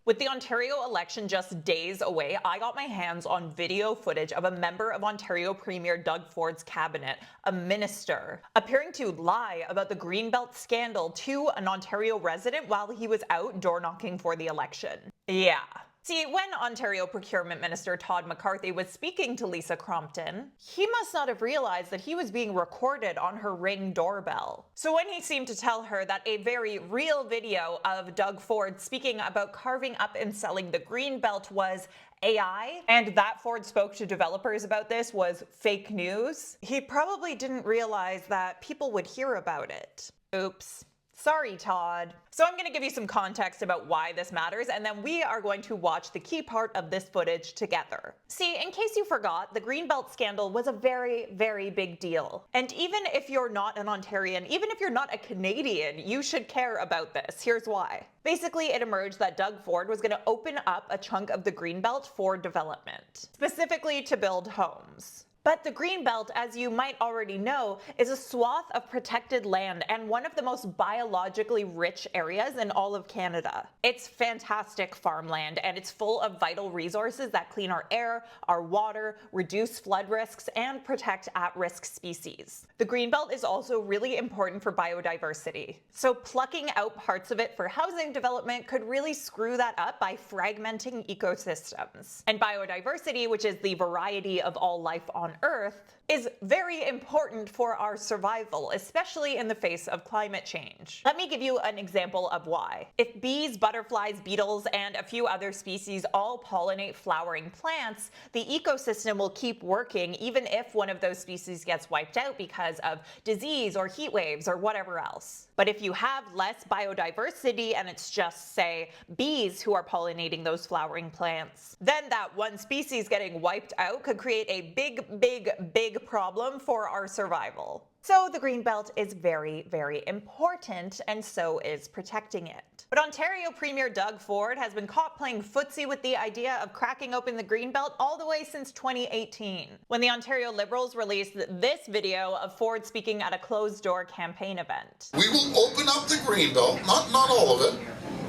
With the Ontario election just days away, I got my hands on video footage of a member of Ontario Premier Doug Ford's cabinet, a minister, appearing to lie about the Greenbelt scandal to an Ontario resident while he was out door knocking for the election. Yeah. See, when Ontario Procurement Minister Todd McCarthy was speaking to Lisa Crompton, he must not have realized that he was being recorded on her Ring doorbell. So when he seemed to tell her that a very real video of Doug Ford speaking about carving up and selling the Greenbelt was AI, and that Ford spoke to developers about this was fake news, he probably didn't realize that people would hear about it. Oops. Sorry, Todd. So I'm going to give you some context about why this matters, and then we are going to watch the key part of this footage together. See, in case you forgot, the Greenbelt scandal was a very, very big deal. And even if you're not an Ontarian, even if you're not a Canadian, you should care about this. Here's why. Basically, it emerged that Doug Ford was going to open up a chunk of the Greenbelt for development, specifically to build homes. But the Greenbelt, as you might already know, is a swath of protected land and one of the most biologically rich areas in all of Canada. It's fantastic farmland, and it's full of vital resources that clean our air, our water, reduce flood risks, and protect at-risk species. The Greenbelt is also really important for biodiversity. So plucking out parts of it for housing development could really screw that up by fragmenting ecosystems. And biodiversity, which is the variety of all life on Earth, is very important for our survival, especially in the face of climate change. Let me give you an example of why. If bees, butterflies, beetles, and a few other species all pollinate flowering plants, the ecosystem will keep working even if one of those species gets wiped out because of disease or heat waves or whatever else. But if you have less biodiversity and it's just, say, bees who are pollinating those flowering plants, then that one species getting wiped out could create a big problem for our survival. So the Greenbelt is very, very important, and so is protecting it. But Ontario Premier Doug Ford has been caught playing footsie with the idea of cracking open the Greenbelt all the way since 2018, when the Ontario Liberals released this video of Ford speaking at a closed-door campaign event. We will open up the Greenbelt, not all of it.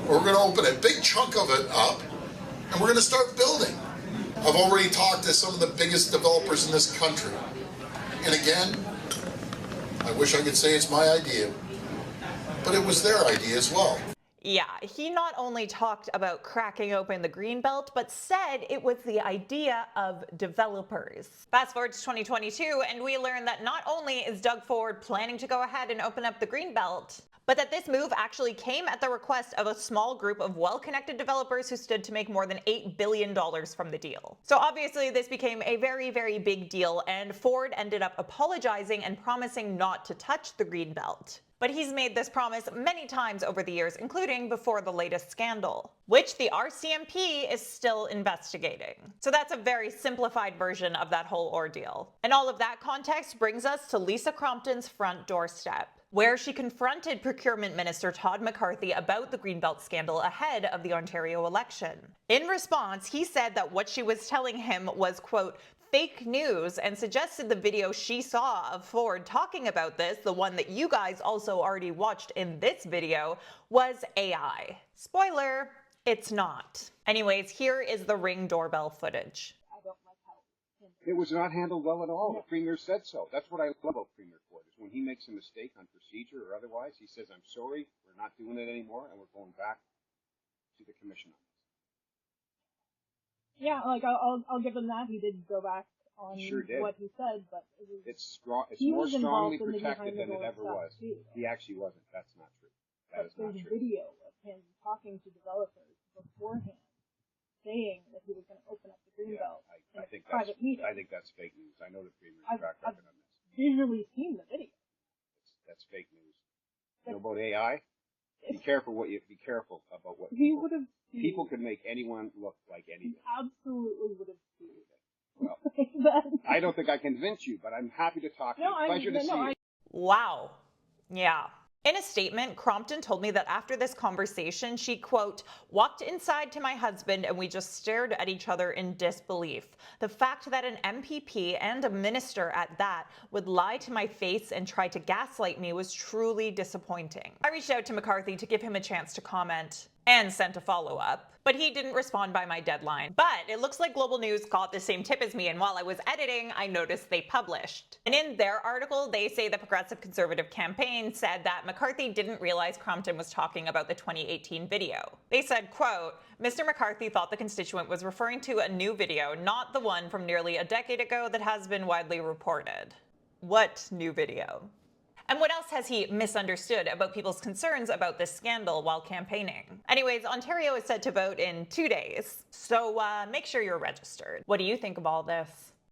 We're going to open a big chunk of it up, and we're going to start building. I've already talked to some of the biggest developers in this country. And again, I wish I could say it's my idea, but it was their idea as well. Yeah, he not only talked about cracking open the Greenbelt, but said it was the idea of developers. Fast forward to 2022, and we learn that not only is Doug Ford planning to go ahead and open up the Greenbelt, but that this move actually came at the request of a small group of well-connected developers who stood to make more than $8 billion from the deal. So obviously this became a very, very big deal, and Ford ended up apologizing and promising not to touch the Greenbelt. But he's made this promise many times over the years, including before the latest scandal, which the RCMP is still investigating. So that's a very simplified version of that whole ordeal. And all of that context brings us to Lisa Crompton's front doorstep, where she confronted Procurement Minister Todd McCarthy about the Greenbelt scandal ahead of the Ontario election. In response, he said that what she was telling him was, quote, fake news, and suggested the video she saw of Ford talking about this, the one that you guys also already watched in this video, was AI. Spoiler, it's not. Anyways, here is the Ring doorbell footage. I don't like how it was not handled well at all. The Premier said so. That's what I love about Premier Ford, is when he makes a mistake on procedure or otherwise, he says, I'm sorry, we're not doing it anymore, and we're going back to the commission on this. Yeah, like I'll give him that. He did go back on what he said, but it's strong. It's more strongly protected than it ever was. Too. He actually wasn't. That's not true. That is not true. There's video of him talking to developers beforehand, saying that he was going to open up the Greenbelt in a private meeting. I think that's fake news. I know the Premier's track record on this. I've visually seen the video. That's fake news. You know about AI? Be careful about what people could make anyone look like anything. Absolutely would have seen it. Well, I don't think I convinced you, but I'm happy to talk to you. Pleasure to see you. Wow. Yeah. In a statement, Crompton told me that after this conversation, she, quote, walked inside to my husband and we just stared at each other in disbelief. The fact that an MPP and a minister at that would lie to my face and try to gaslight me was truly disappointing. I reached out to McCarthy to give him a chance to comment. and sent a follow-up, but he didn't respond by my deadline. But it looks like Global News got the same tip as me, and while I was editing, I noticed they published. And in their article, they say the Progressive Conservative campaign said that McCarthy didn't realize Crompton was talking about the 2018 video. They said, quote, Mr. McCarthy thought the constituent was referring to a new video, not the one from nearly a decade ago that has been widely reported. What new video? And what else has he misunderstood about people's concerns about this scandal while campaigning? Anyways, Ontario is set to vote in 2 days, so make sure you're registered. What do you think of all this?